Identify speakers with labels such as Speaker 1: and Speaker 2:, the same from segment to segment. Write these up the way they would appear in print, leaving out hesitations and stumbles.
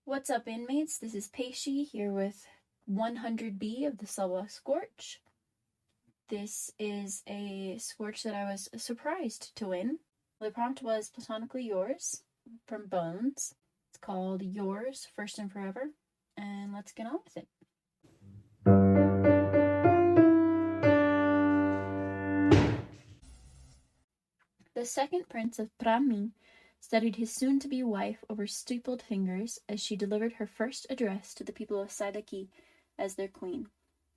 Speaker 1: What's up, inmates? This is Peixe here with 100B of the cellblock Scorch. This is a Scorch that I was surprised to win. The prompt was Platonically Yours from Bones. It's called Yours First and Forever, and let's get on with it. The second prince of Prami studied his soon-to-be wife over stippled fingers as she delivered her first address to the people of Saidaki as their queen.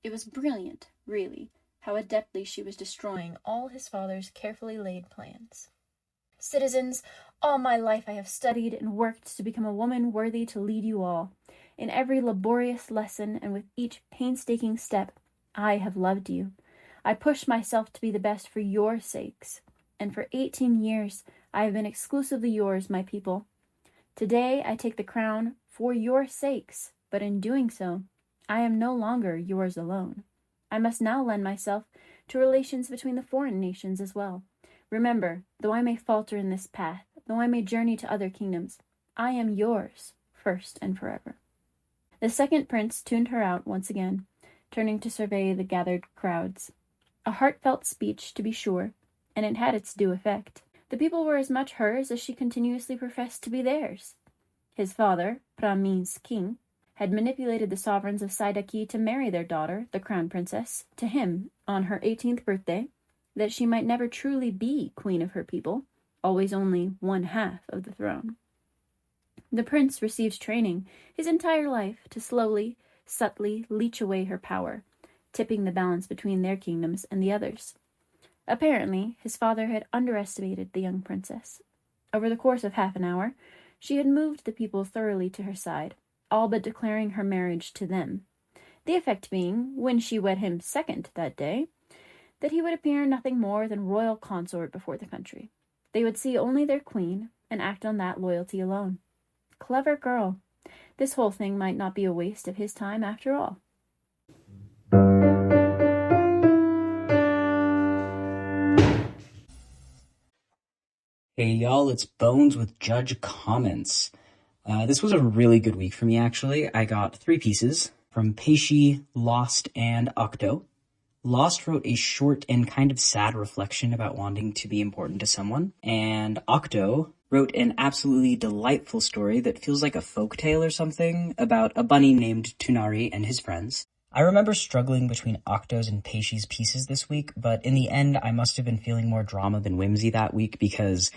Speaker 1: It was brilliant, really, how adeptly she was destroying all his father's carefully laid plans. Citizens, all my life I have studied and worked to become a woman worthy to lead you all. In every laborious lesson and with each painstaking step, I have loved you. I pushed myself to be the best for your sakes, and for 18 years I have been exclusively yours, my people. Today I take the crown for your sakes, but in doing so, I am no longer yours alone. I must now lend myself to relations between the foreign nations as well. Remember, though I may falter in this path, though I may journey to other kingdoms, I am yours, first and forever. The second prince tuned her out once again, turning to survey the gathered crowds. A heartfelt speech, to be sure, and it had its due effect. The people were as much hers as she continuously professed to be theirs. His father, Prami's king, had manipulated the sovereigns of Saidaki to marry their daughter, the crown princess, to him on her 18th birthday, that she might never truly be queen of her people, always only one half of the throne. The prince received training his entire life to slowly, subtly leech away her power, tipping the balance between their kingdoms and the others. Apparently, his father had underestimated the young princess. Over the course of half an hour, she had moved the people thoroughly to her side, all but declaring her marriage to them. The effect being, when she wed him second that day, that he would appear nothing more than royal consort before the country. They would see only their queen, and act on that loyalty alone. Clever girl. This whole thing might not be a waste of his time after all.
Speaker 2: Hey y'all, it's Bones with Judge Comments. This was a really good week for me, actually. I got 3 pieces from Peixe, Lost, and Octo. Lost wrote a short and kind of sad reflection about wanting to be important to someone, and Octo wrote an absolutely delightful story that feels like a folktale or something about a bunny named Tunari and his friends. I remember struggling between Octo's and Peixi's pieces this week, but in the end I must have been feeling more drama than whimsy that week because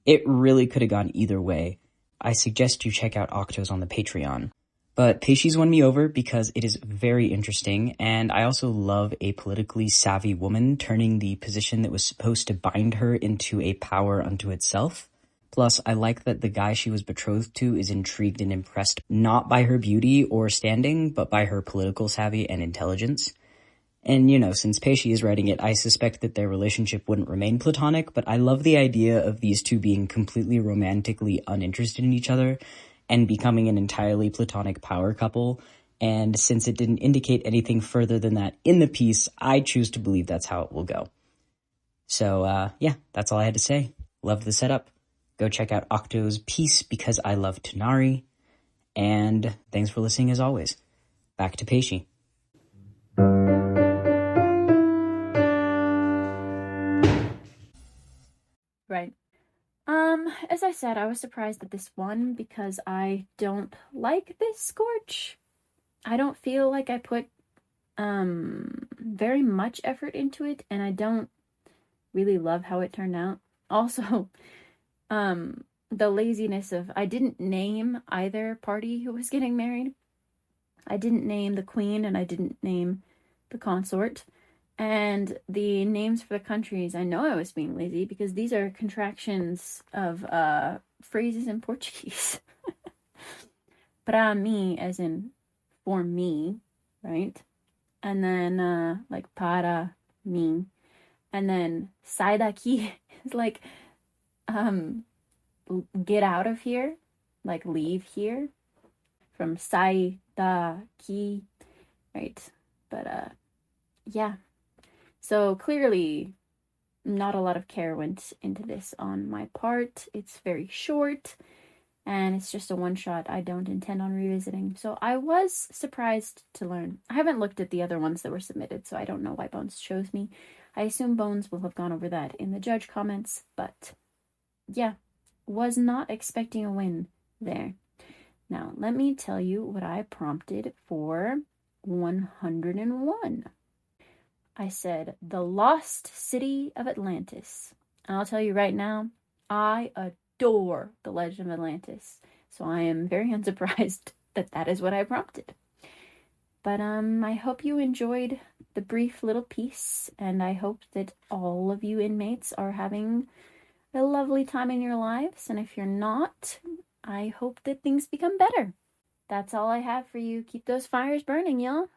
Speaker 2: it really could have gone either way. I suggest you check out Octo's on the Patreon. But Peixi's won me over because it is very interesting, and I also love a politically savvy woman turning the position that was supposed to bind her into a power unto itself. Plus, I like that the guy she was betrothed to is intrigued and impressed not by her beauty or standing, but by her political savvy and intelligence. And, since Peixe is writing it, I suspect that their relationship wouldn't remain platonic, but I love the idea of these two being completely romantically uninterested in each other and becoming an entirely platonic power couple. And since it didn't indicate anything further than that in the piece, I choose to believe that's how it will go. So, that's all I had to say. Love the setup. Go check out Octo's piece, Because I Love Tunari. And thanks for listening as always. Back to Peixe.
Speaker 1: Right. As I said, I was surprised at this one because I don't like this Scorch. I don't feel like I put very much effort into it, and I don't really love how it turned out. Also, the laziness of I didn't name either party who was getting married. I didn't name the queen and I didn't name the consort. And the names for the countries, I know I was being lazy because these are contractions of phrases in Portuguese. Pra mim, as in for me, right? And then like para mim. And then sai daqui is like get out of here, like leave here. From sai daqui, right? But yeah. So clearly, not a lot of care went into this on my part. It's very short, and it's just a one-shot I don't intend on revisiting. So I was surprised to learn. I haven't looked at the other ones that were submitted, so I don't know why Bones chose me. I assume Bones will have gone over that in the judge comments, but yeah, was not expecting a win there. Now, let me tell you what I prompted for 101. I said, the lost city of Atlantis. And I'll tell you right now, I adore The Legend of Atlantis. So I am very unsurprised that that is what I prompted. But I hope you enjoyed the brief little piece, and I hope that all of you inmates are having a lovely time in your lives. And if you're not, I hope that things become better. That's all I have for you. Keep those fires burning, y'all.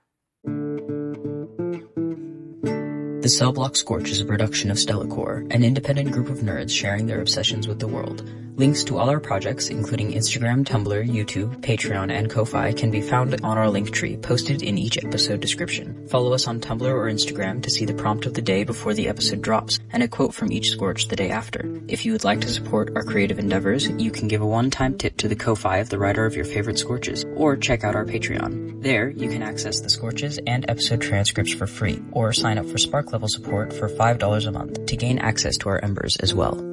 Speaker 2: The Cellblock Scorch is a production of Stellacore, an independent group of nerds sharing their obsessions with the world. Links to all our projects, including Instagram, Tumblr, YouTube, Patreon, and Ko-Fi, can be found on our link tree, posted in each episode description. Follow us on Tumblr or Instagram to see the prompt of the day before the episode drops, and a quote from each Scorch the day after. If you would like to support our creative endeavors, you can give a one-time tip to the Ko-Fi of the writer of your favorite Scorches, or check out our Patreon. There, you can access the Scorches and episode transcripts for free, or sign up for Spark level support for $5 a month to gain access to our embers as well.